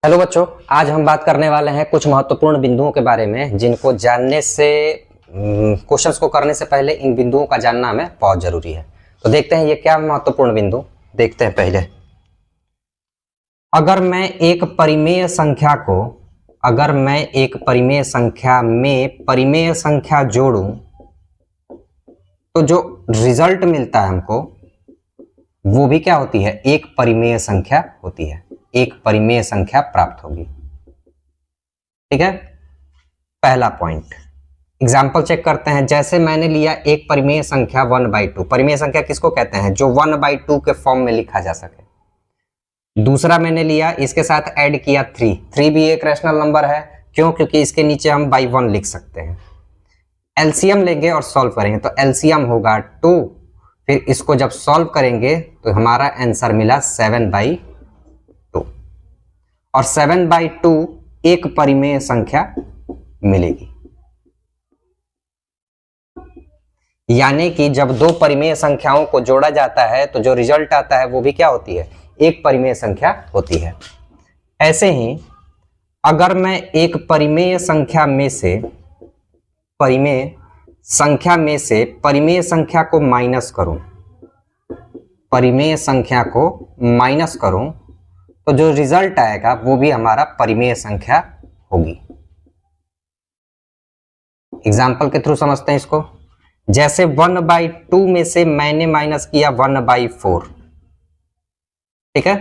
Hello बच्चों, आज हम बात करने वाले हैं कुछ महत्वपूर्ण बिंदुओं के बारे में जिनको जानने से क्वेश्चंस को करने से पहले इन बिंदुओं का जानना हमें बहुत जरूरी है। तो देखते हैं ये क्या महत्वपूर्ण बिंदु। देखते हैं पहले, अगर मैं एक परिमेय संख्या में परिमेय संख्या जोड़ूं तो जो रिजल्ट मिलता है हमको वो भी क्या होती है, एक परिमेय संख्या होती है। एक परिमेय संख्या प्राप्त होगी। ठीक है, पहला पॉइंट। एग्जाम्पल चेक करते हैं। जैसे मैंने लिया एक परिमेय संख्या 1/2। परिमेय संख्या किसको कहते हैं? जो 1/2 के फॉर्म में लिखा जा सके। दूसरा मैंने लिया, इसके साथ ऐड किया 3। 3 भी एक रैशनल नंबर है। क्यों? क्योंकि इसके नीचे हम बाई 1 लिख सकते हैं। एलसीएम लेंगे और सॉल्व करेंगे तो एलसीएम होगा 2। फिर इसको जब सॉल्व करेंगे तो हमारा आंसर मिला 7/2 और 7/2 एक परिमेय संख्या मिलेगी। यानी कि जब दो परिमेय संख्याओं को जोड़ा जाता है तो जो रिजल्ट आता है वो भी क्या होती है, एक परिमेय संख्या होती है। ऐसे ही अगर मैं एक परिमेय संख्या में से परिमेय संख्या को माइनस करूं तो जो रिजल्ट आएगा वो भी हमारा परिमेय संख्या होगी। एग्जाम्पल के थ्रू समझते हैं इसको। जैसे 1/2 में से मैंने माइनस किया 1/4। ठीक है,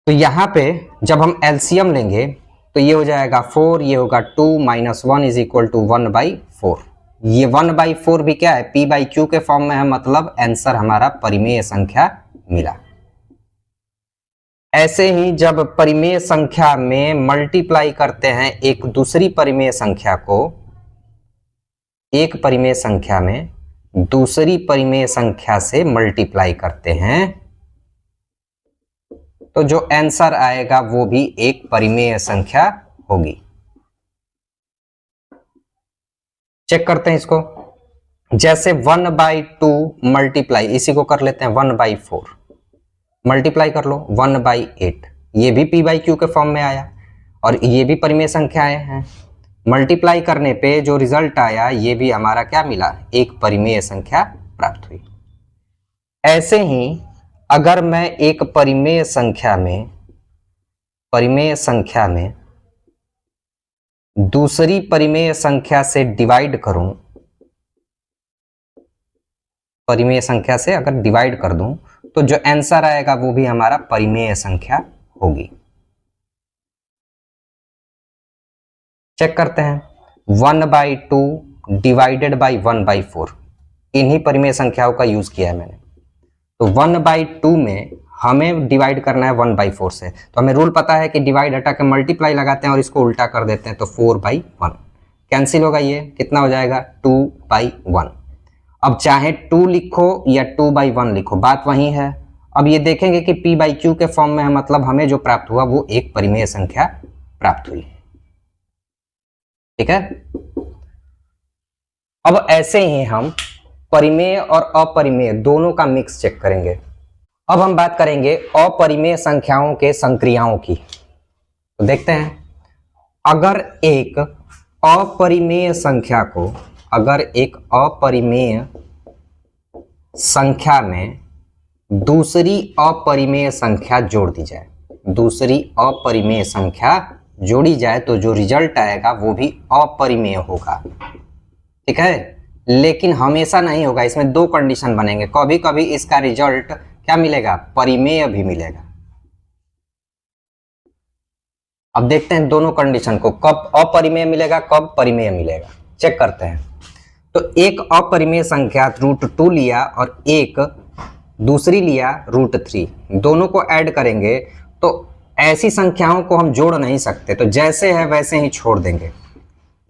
तो यहां पे जब हम एलसीएम लेंगे तो ये हो जाएगा 4, ये होगा 2 - 1 इज इक्वल टू 1/4। ये 1/4 भी क्या है, p/q के फॉर्म में है, मतलब आंसर हमारा परिमेय संख्या मिला। ऐसे ही जब परिमेय संख्या में मल्टीप्लाई करते हैं एक दूसरी परिमेय संख्या को, एक परिमेय संख्या में दूसरी परिमेय संख्या से मल्टीप्लाई करते हैं तो जो आंसर आएगा वो भी एक परिमेय संख्या होगी। चेक करते हैं इसको। जैसे 1/2 मल्टीप्लाई, इसी को कर लेते हैं 1/4 मल्टीप्लाई कर लो 1/8। ये भी p/q के फॉर्म में आया और ये भी परिमेय संख्याएं हैं। मल्टीप्लाई करने पे जो रिजल्ट आया ये भी हमारा क्या मिला, एक परिमेय संख्या प्राप्त हुई। ऐसे ही अगर मैं एक परिमेय संख्या में दूसरी परिमेय संख्या से डिवाइड करूं, परिमेय संख्या से अगर डिवाइड कर दूं तो जो आंसर आएगा वो भी हमारा परिमेय संख्या होगी। चेक करते हैं। 1/2 डिवाइडेड बाई 1/4, इन्हीं परिमेय संख्याओं का यूज किया है मैंने। तो 1/2 में हमें डिवाइड करना है 1/4 से, तो हमें रूल पता है कि डिवाइड हटा के मल्टीप्लाई लगाते हैं और इसको उल्टा कर देते हैं तो 4/1 कैंसिल होगा। ये कितना हो जाएगा, 2/1। अब चाहे 2 लिखो या 2/1 लिखो, बात वही है। अब ये देखेंगे कि p/q के फॉर्म में है, मतलब हमें जो प्राप्त हुआ वो एक परिमेय संख्या प्राप्त हुई। ठीक है, अब ऐसे ही हम परिमेय और अपरिमेय दोनों का मिक्स चेक करेंगे। अब हम बात करेंगे अपरिमेय संख्याओं के संक्रियाओं की। तो देखते हैं, अगर एक अपरिमेय संख्या में दूसरी अपरिमेय संख्या जोड़ दी जाए, दूसरी अपरिमेय संख्या जोड़ी जाए तो जो रिजल्ट आएगा वो भी अपरिमेय होगा। ठीक है, लेकिन हमेशा नहीं होगा। इसमें दो कंडीशन बनेंगे। कभी कभी इसका रिजल्ट क्या मिलेगा, परिमेय भी मिलेगा। अब देखते हैं दोनों कंडीशन को, कब अपरिमेय मिलेगा कब परिमेय मिलेगा। चेक करते हैं। तो एक अपरिमेय संख्या √2 लिया और एक दूसरी लिया √3, दोनों को ऐड करेंगे तो ऐसी संख्याओं को हम जोड़ नहीं सकते, तो जैसे है वैसे ही छोड़ देंगे।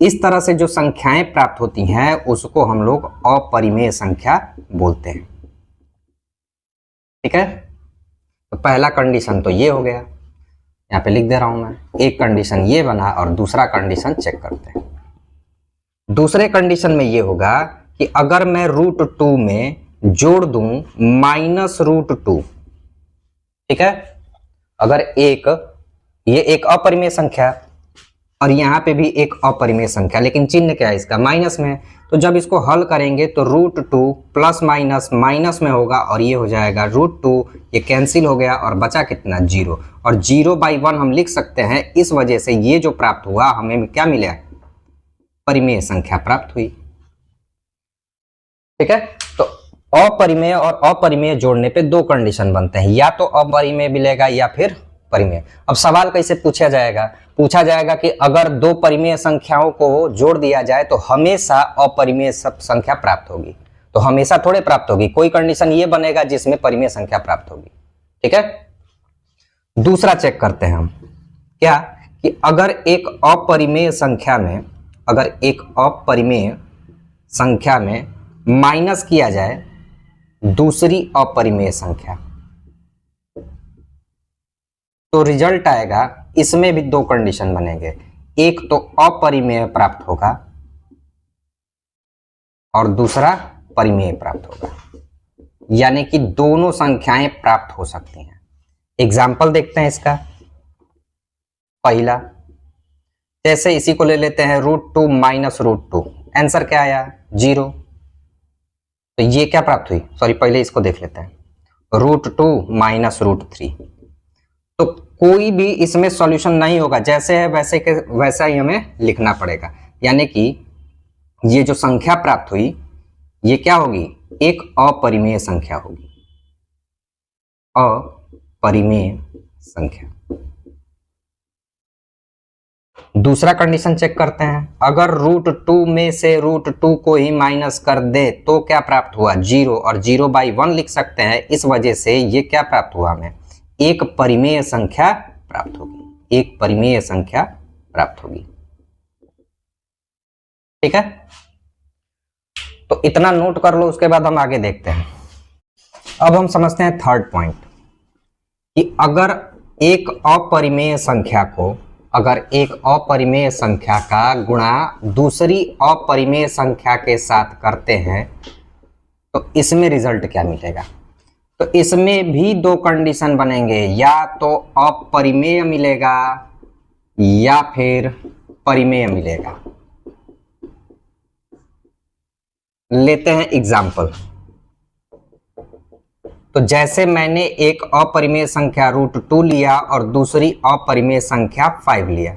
इस तरह से जो संख्याएं प्राप्त होती हैं उसको हम लोग अपरिमेय संख्या बोलते हैं। ठीक है, तो पहला कंडीशन तो ये हो गया, यहाँ पे लिख दे रहा हूं मैं। एक कंडीशन ये बना और दूसरा कंडीशन चेक करते हैं। दूसरे कंडीशन में ये होगा कि अगर मैं √2 में जोड़ दूं -√2, ठीक है, अगर ये एक अपरिमेय संख्या और यहाँ पे भी एक अपरिमेय संख्या, लेकिन चिन्ह क्या है इसका, माइनस में है। तो जब इसको हल करेंगे तो √2 प्लस माइनस माइनस में होगा और ये हो जाएगा √2, ये कैंसिल हो गया और बचा कितना, 0। और 0/1 हम लिख सकते हैं, इस वजह से ये जो प्राप्त हुआ हमें क्या मिला, परिमेय संख्या प्राप्त हुई। ठीक है, तो अपरिमेय और अपरिमेय जोड़ने पे दो कंडीशन बनते हैं, या तो अपरिमेय मिलेगा या फिर परिमेय। अब सवाल कैसे पूछा जाएगा, पूछा जाएगा कि अगर दो परिमेय संख्याओं को जोड़ दिया जाए तो हमेशा अपरिमेय संख्या प्राप्त होगी। तो हमेशा थोड़े प्राप्त होगी, कोई कंडीशन ये बनेगा जिसमें परिमेय संख्या प्राप्त होगी। ठीक है, दूसरा चेक करते हैं हम, क्या कि अगर एक अपरिमेय संख्या में माइनस किया जाए दूसरी अपरिमेय संख्या, तो रिजल्ट आएगा, इसमें भी दो कंडीशन बनेंगे, एक तो अपरिमेय प्राप्त होगा और दूसरा परिमेय प्राप्त होगा, यानी कि दोनों संख्याएं प्राप्त हो सकती हैं। एग्जाम्पल देखते हैं इसका। पहला, जैसे इसी को ले लेते हैं √2 माइनस √2, आंसर क्या आया, 0। तो ये क्या प्राप्त हुई, सॉरी पहले इसको देख लेते हैं, √2 माइनस √3। तो कोई भी इसमें सॉल्यूशन नहीं होगा, जैसे है वैसा ही हमें लिखना पड़ेगा, यानी कि ये जो संख्या प्राप्त हुई ये क्या होगी, एक अपरिमेय संख्या होगी, अपरिमेय संख्या। दूसरा कंडीशन चेक करते हैं, अगर √2 में से √2 को ही माइनस कर दे तो क्या प्राप्त हुआ, 0, और 0/1 लिख सकते हैं, इस वजह से ये क्या प्राप्त हुआ हमें, एक परिमेय संख्या प्राप्त होगी, एक परिमेय संख्या प्राप्त होगी। ठीक है, तो इतना नोट कर लो, उसके बाद हम आगे देखते हैं। अब हम समझते हैं थर्ड पॉइंट, कि अगर एक अपरिमेय संख्या का गुणा दूसरी अपरिमेय संख्या के साथ करते हैं तो इसमें रिजल्ट क्या मिलेगा। तो इसमें भी दो कंडीशन बनेंगे, या तो अपरिमेय मिलेगा या फिर परिमेय मिलेगा। लेते हैं एग्जाम्पल। तो जैसे मैंने एक अपरिमेय संख्या √2 लिया और दूसरी अपरिमेय संख्या 5 लिया,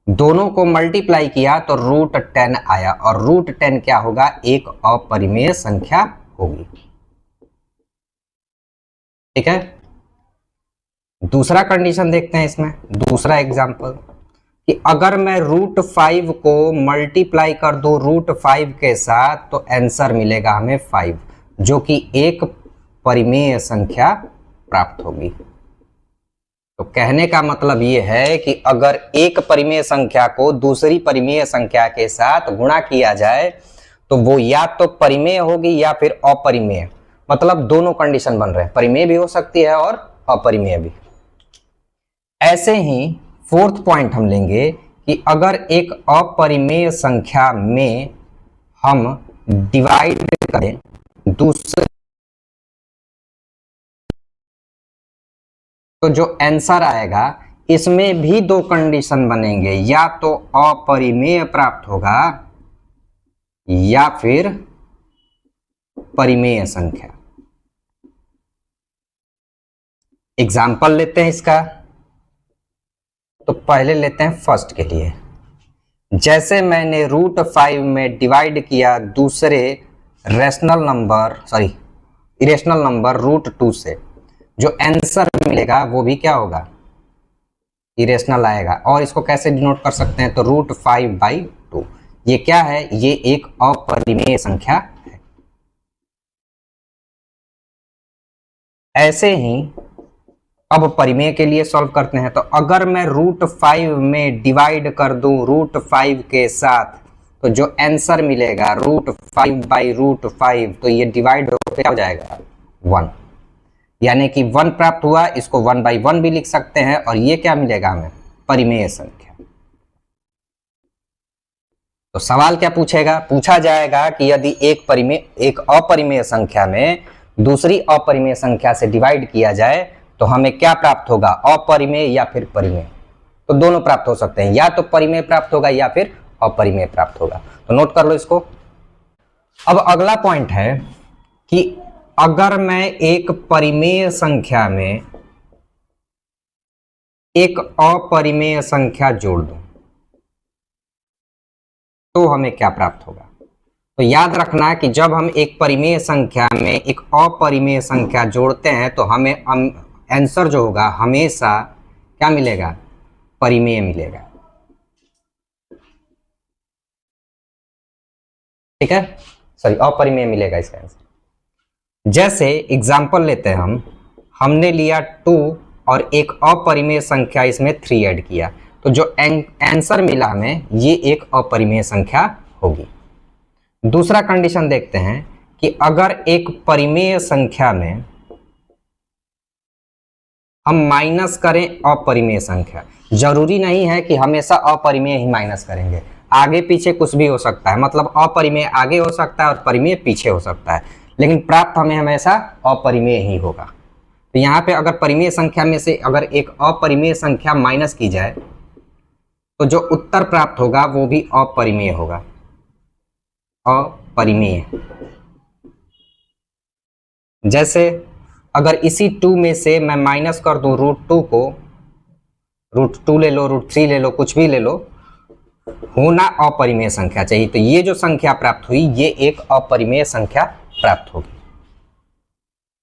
दोनों को मल्टीप्लाई किया तो √10 आया, और √10 क्या होगा, एक अपरिमेय संख्या होगी। ठीक है, दूसरा कंडीशन देखते हैं इसमें, दूसरा एग्जांपल, कि अगर मैं √5 को मल्टीप्लाई कर दूं √5 के साथ तो आंसर मिलेगा हमें 5, जो कि एक परिमेय संख्या प्राप्त होगी। तो कहने का मतलब ये है कि अगर एक परिमेय संख्या को दूसरी परिमेय संख्या के साथ गुणा किया जाए तो वो या तो परिमेय होगी या फिर अपरिमेय, मतलब दोनों कंडीशन बन रहे हैं, परिमेय भी हो सकती है और अपरिमेय भी। ऐसे ही फोर्थ पॉइंट हम लेंगे कि अगर एक अपरिमेय संख्या में हम डिवाइड करें दूसरे, तो जो आंसर आएगा इसमें भी दो कंडीशन बनेंगे, या तो अपरिमेय प्राप्त होगा या फिर परिमेय संख्या। एग्जाम्पल लेते हैं इसका। तो पहले लेते हैं फर्स्ट के लिए, जैसे मैंने √5 में डिवाइड किया दूसरे इरेशनल नंबर √2 से, जो आंसर मिलेगा वो भी क्या होगा, इरेशनल आएगा। और इसको कैसे डिनोट कर सकते हैं, तो √5/2। ये क्या है, ये एक अपरिमेय संख्या है। ऐसे ही अब परिमेय के लिए सॉल्व करते हैं। तो अगर मैं √5 में डिवाइड कर दूं √5 के साथ, तो जो आंसर मिलेगा √5/√5, तो ये डिवाइड होकर क्या हो जाएगा, 1, यानी कि 1 प्राप्त हुआ, इसको 1/1 भी लिख सकते हैं, और ये क्या मिलेगा हमें, परिमेय संख्या। तो सवाल क्या पूछेगा, पूछा जाएगा कि यदि एक अपरिमेय संख्या में दूसरी अपरिमेय संख्या से डिवाइड किया जाए तो हमें क्या प्राप्त होगा, अपरिमेय या फिर परिमेय। तो दोनों प्राप्त हो सकते हैं, या तो परिमेय प्राप्त होगा या फिर अपरिमेय प्राप्त होगा। तो नोट कर लो इसको। अब अगला पॉइंट है कि अगर मैं एक परिमेय संख्या में एक अपरिमेय संख्या जोड़ दूं तो हमें क्या प्राप्त होगा। तो याद रखना कि जब हम एक परिमेय संख्या में एक अपरिमेय संख्या जोड़ते हैं तो हमें आंसर जो होगा हमेशा क्या मिलेगा, परिमेय मिलेगा। ठीक है, सॉरी अपरिमेय मिलेगा इसका आंसर। जैसे एग्जांपल लेते हैं हमने लिया 2 और एक अपरिमेय संख्या इसमें 3 ऐड किया, तो जो आंसर मिला हमें ये एक अपरिमेय संख्या होगी। दूसरा कंडीशन देखते हैं कि अगर एक परिमेय संख्या में हम माइनस करें अपरिमेय संख्या, जरूरी नहीं है कि हमेशा अपरिमेय ही माइनस करेंगे, आगे पीछे कुछ भी हो सकता है, मतलब अपरिमेय आगे हो सकता है और परिमेय पीछे हो सकता है, लेकिन प्राप्त हमें हमेशा अपरिमेय ही होगा। तो यहाँ पे अगर परिमेय संख्या में से अगर एक अपरिमेय संख्या माइनस की जाए तो जो उत्तर प्राप्त होगा वो भी अपरिमेय होगा, अपरिमेय। जैसे अगर इसी 2 में से मैं माइनस कर दूं √2 को, √2 ले लो, √3 ले लो, कुछ भी ले लो, होना अपरिमेय संख्या चाहिए। तो ये जो संख्या प्राप्त हुई ये एक अपरिमेय संख्या प्राप्त होगी।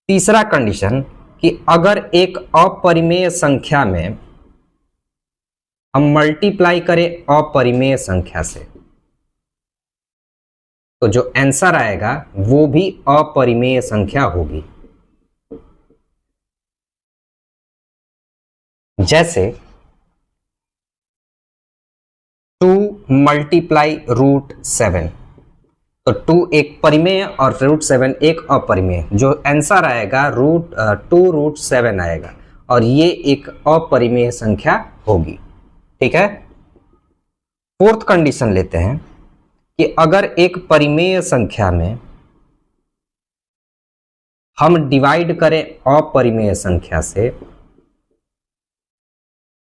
तीसरा कंडीशन कि अगर एक अपरिमेय संख्या में हम मल्टीप्लाई करें अपरिमेय संख्या से तो जो आंसर आएगा वो भी अपरिमेय संख्या होगी। जैसे 2 मल्टीप्लाई √7, तो 2 एक परिमेय और √7 एक अपरिमेय, जो आंसर आएगा 2√7 आएगा और ये एक अपरिमेय संख्या होगी। ठीक है। फोर्थ कंडीशन लेते हैं कि अगर एक परिमेय संख्या में हम डिवाइड करें अपरिमेय संख्या से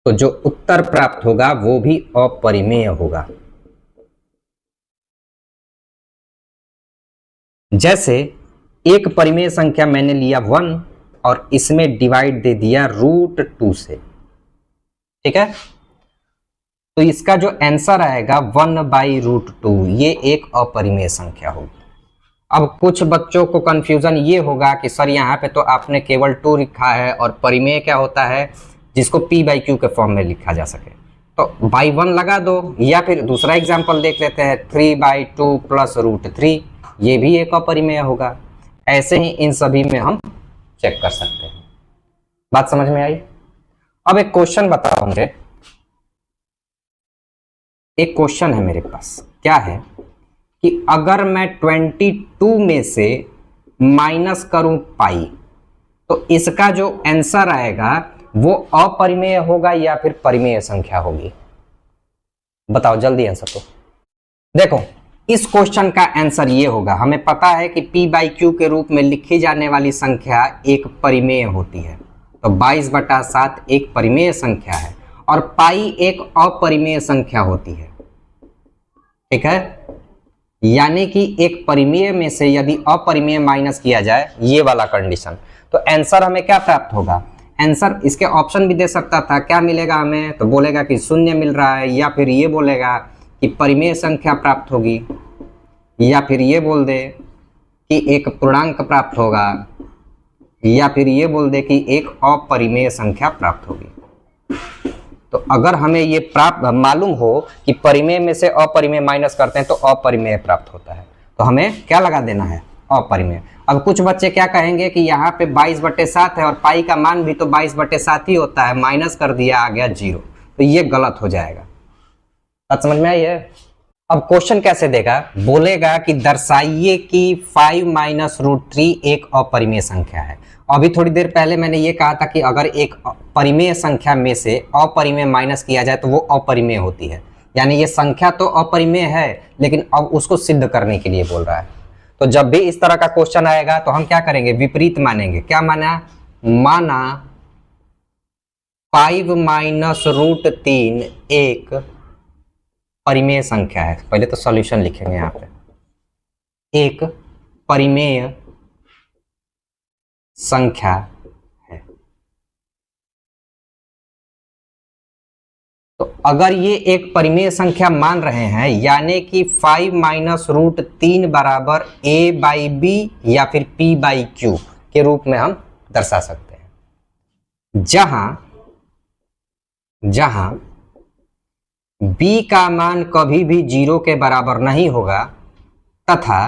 तो जो उत्तर प्राप्त होगा वो भी अपरिमेय होगा। जैसे एक परिमेय संख्या मैंने लिया 1 और इसमें डिवाइड दे दिया √2 से। ठीक है, तो इसका जो आंसर आएगा 1/√2, ये एक अपरिमेय संख्या होगी। अब कुछ बच्चों को कंफ्यूजन ये होगा कि सर यहाँ पे तो आपने केवल 2 लिखा है और परिमेय क्या होता है जिसको p/q के फॉर्म में लिखा जा सके, तो बाई 1 लगा दो, या फिर दूसरा एग्जाम्पल देख लेते हैं 3/2 + √3, ये भी एक अपरिमेय होगा। ऐसे ही इन सभी में हम चेक कर सकते हैं। बात समझ में आई? अब एक क्वेश्चन बताओ मुझे, एक क्वेश्चन है मेरे पास, क्या है कि अगर मैं 22 में से माइनस करूं पाई तो इसका जो आंसर आएगा वो अपरिमेय होगा या फिर परिमेय संख्या होगी? बताओ जल्दी आंसर। तो देखो इस क्वेश्चन का आंसर ये होगा, हमें पता है कि p/q के रूप में लिखी जाने वाली संख्या एक परिमेय होती है, तो 22/7 एक परिमेय संख्या है और पाई एक अपरिमेय संख्या होती है। ठीक है, यानी कि एक परिमेय में से यदि अपरिमेय माइनस किया जाए, ये वाला कंडीशन, तो आंसर हमें क्या प्राप्त होगा? आंसर इसके ऑप्शन भी दे सकता था, क्या मिलेगा हमें? तो बोलेगा कि 0 मिल रहा है, या फिर ये बोलेगा कि परिमेय संख्या प्राप्त होगी, या फिर ये बोल दे कि एक पूर्णांक प्राप्त होगा, या फिर ये बोल दे कि एक अपरिमेय संख्या प्राप्त होगी। तो अगर हमें ये प्राप्त मालूम हो कि परिमेय में से अपरिमेय माइनस करते हैं तो अपरिमेय प्राप्त होता है, तो हमें क्या लगा देना है? अपरिमेय। अब कुछ बच्चे क्या कहेंगे कि यहाँ पे 22/7 है और पाई का मान भी तो 22/7 ही होता है, माइनस कर दिया आ गया 0, तो ये गलत हो जाएगा। बात समझ में आई है? अब क्वेश्चन कैसे देगा? बोलेगा कि दर्शाइए कि 5 - √3 एक अपरिमेय संख्या है। अभी थोड़ी देर पहले मैंने ये कहा था कि अगर एक परिमेय संख्या में से अपरिमेय माइनस किया जाए तो वो अपरिमेय होती है, यानी ये संख्या तो अपरिमेय है लेकिन अब उसको सिद्ध करने के लिए बोल रहा है। तो जब भी इस तरह का क्वेश्चन आएगा तो हम क्या करेंगे? विपरीत मानेंगे। क्या माना? माना 5 - √3 एक परिमेय संख्या है। पहले तो सॉल्यूशन लिखेंगे यहाँ पे। एक परिमेय संख्या है। तो अगर ये एक परिमेय संख्या मान रहे हैं, यानी कि 5 - √3 बराबर a/b या फिर p/q के रूप में हम दर्शा सकते हैं, जहां b का मान कभी भी 0 के बराबर नहीं होगा तथा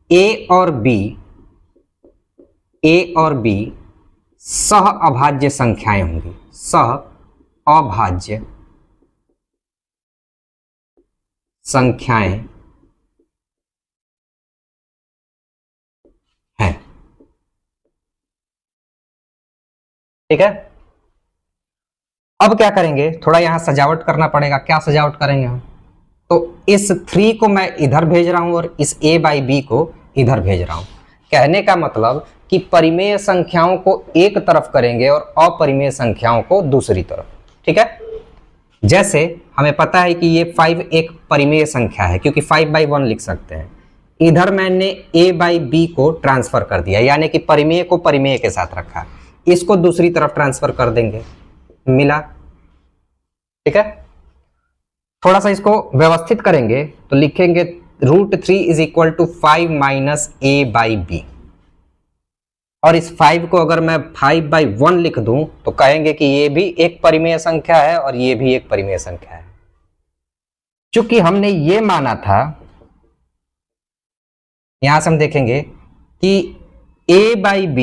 a और b सह अभाज्य संख्याएं होंगी। सह अभाज्य संख्याएं हैं। ठीक है, अब क्या करेंगे, थोड़ा यहां सजावट करना पड़ेगा। क्या सजावट करेंगे हम? तो इस 3 को मैं इधर भेज रहा हूं और इस a/b को इधर भेज रहा हूं। कहने का मतलब कि परिमेय संख्याओं को एक तरफ करेंगे और अपरिमेय संख्याओं को दूसरी तरफ। ठीक है, जैसे हमें पता है कि ये 5 एक परिमेय संख्या है, क्योंकि 5/1 लिख सकते हैं। इधर मैंने a/b को ट्रांसफर कर दिया, यानी कि परिमेय को परिमेय के साथ रखा। इसको दूसरी तरफ ट्रांसफर कर देंगे, मिला। ठीक है, थोड़ा सा इसको व्यवस्थित करेंगे तो लिखेंगे √3 = 5 - a/b। और इस 5 को अगर मैं 5/1 लिख दूं तो कहेंगे कि ये भी एक परिमेय संख्या है और ये भी एक परिमेय संख्या है। चूंकि हमने ये माना था, यहां से हम देखेंगे कि a/b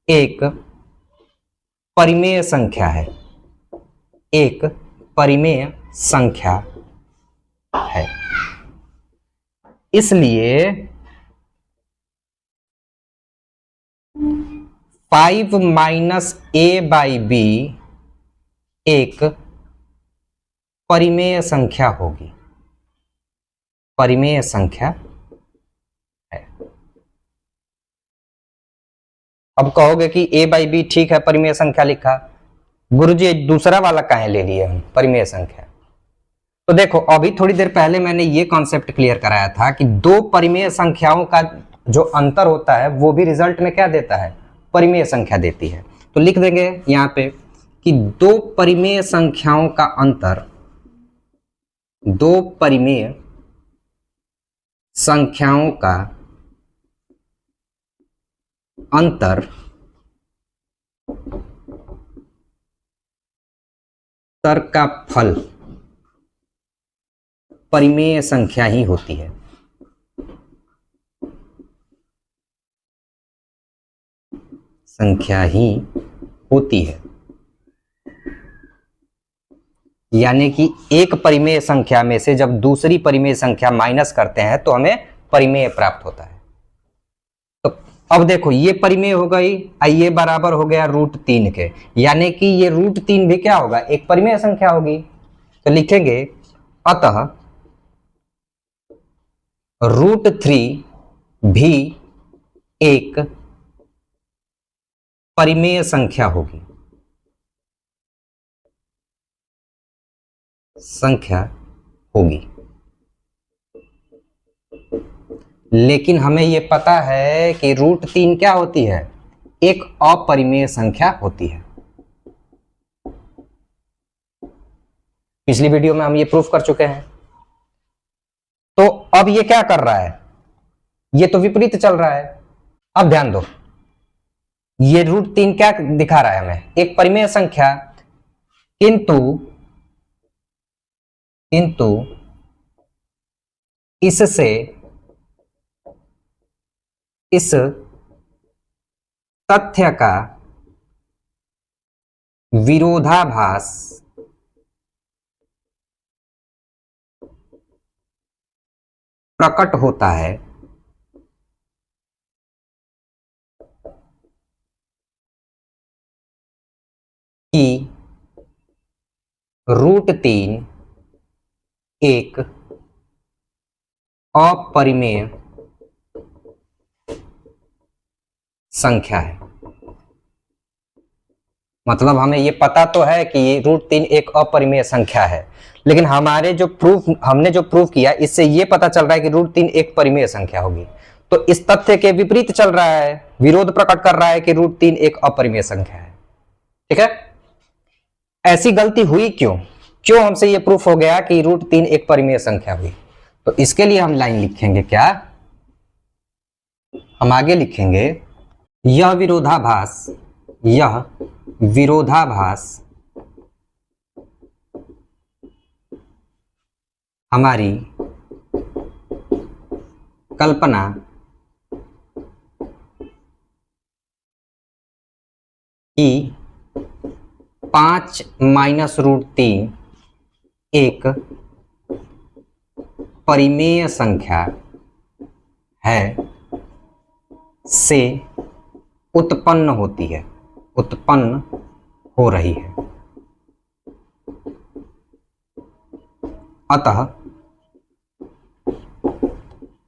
एक परिमेय संख्या है, एक परिमेय संख्या है। इसलिए 5 - a/b एक परिमेय संख्या होगी, परिमेय संख्या है। अब कहोगे कि a/b ठीक है, परिमेय संख्या लिखा, गुरुजी दूसरा वाला काहे ले लिए हम, परिमेय संख्या? तो देखो, अभी थोड़ी देर पहले मैंने ये कॉन्सेप्ट क्लियर कराया था कि दो परिमेय संख्याओं का जो अंतर होता है वो भी रिजल्ट में क्या देता है, परिमेय संख्या देती है। तो लिख देंगे यहाँ पे कि दो परिमेय संख्याओं का अंतर, दो परिमेय संख्याओं का अंतर तर्क का फल परिमेय संख्या ही होती है। संख्या ही होती है, यानी कि एक परिमेय संख्या में से जब दूसरी परिमेय संख्या माइनस करते हैं तो हमें परिमेय प्राप्त होता है। तो अब देखो, ये परिमेय हो गई, ये बराबर हो गया √3 के, यानी कि ये √3 भी क्या होगा, एक परिमेय संख्या होगी। तो लिखेंगे अतः √3 भी एक परिमेय संख्या होगी, संख्या होगी। लेकिन हमें यह पता है कि √3 क्या होती है, एक अपरिमेय संख्या होती है। पिछली वीडियो में हम ये प्रूफ कर चुके हैं। तो अब ये क्या कर रहा है, ये तो विपरीत चल रहा है। अब ध्यान दो, ये √3 क्या दिखा रहा है हमें, एक परिमेय संख्या, किंतु इससे इस तथ्य का विरोधाभास प्रकट होता है कि √3 एक अपरिमेय संख्या है। मतलब हमें ये पता तो है कि ये √3 एक अपरिमेय संख्या है, लेकिन हमने जो प्रूफ किया इससे ये पता चल रहा है कि √3 एक परिमेय संख्या होगी। तो इस तथ्य के विपरीत चल रहा है, विरोध प्रकट कर रहा है कि √3 एक अपरिमेय संख्या है। ठीक है, ऐसी गलती हुई क्यों हमसे ये प्रूफ हो गया कि √3 एक परिमेय संख्या हुई? तो इसके लिए हम लाइन लिखेंगे, क्या हम आगे लिखेंगे, यह विरोधाभास हमारी कल्पना कि 5 - √3 एक परिमेय संख्या है से उत्पन्न हो रही है। अतः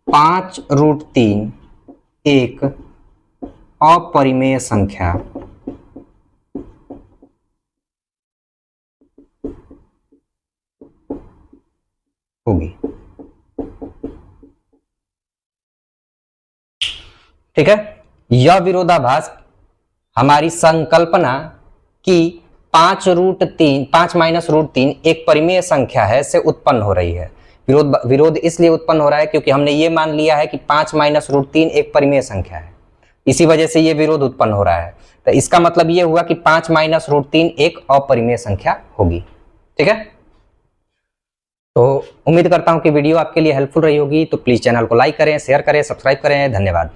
5 √3 एक अपरिमेय संख्या होगी। ठीक है, यह विरोधाभास हमारी संकल्पना कि 5 - √3 एक परिमेय संख्या है से उत्पन्न हो रही है। विरोध इसलिए उत्पन्न हो रहा है क्योंकि हमने ये मान लिया है कि 5 - √3 एक परिमेय संख्या है, इसी वजह से ये विरोध उत्पन्न हो रहा है। तो इसका मतलब ये हुआ कि 5 - √3 एक अपरिमेय संख्या होगी। ठीक है, तो उम्मीद करता हूं कि वीडियो आपके लिए हेल्पफुल रही होगी। तो प्लीज चैनल को लाइक करें, शेयर करें, सब्सक्राइब करें। धन्यवाद।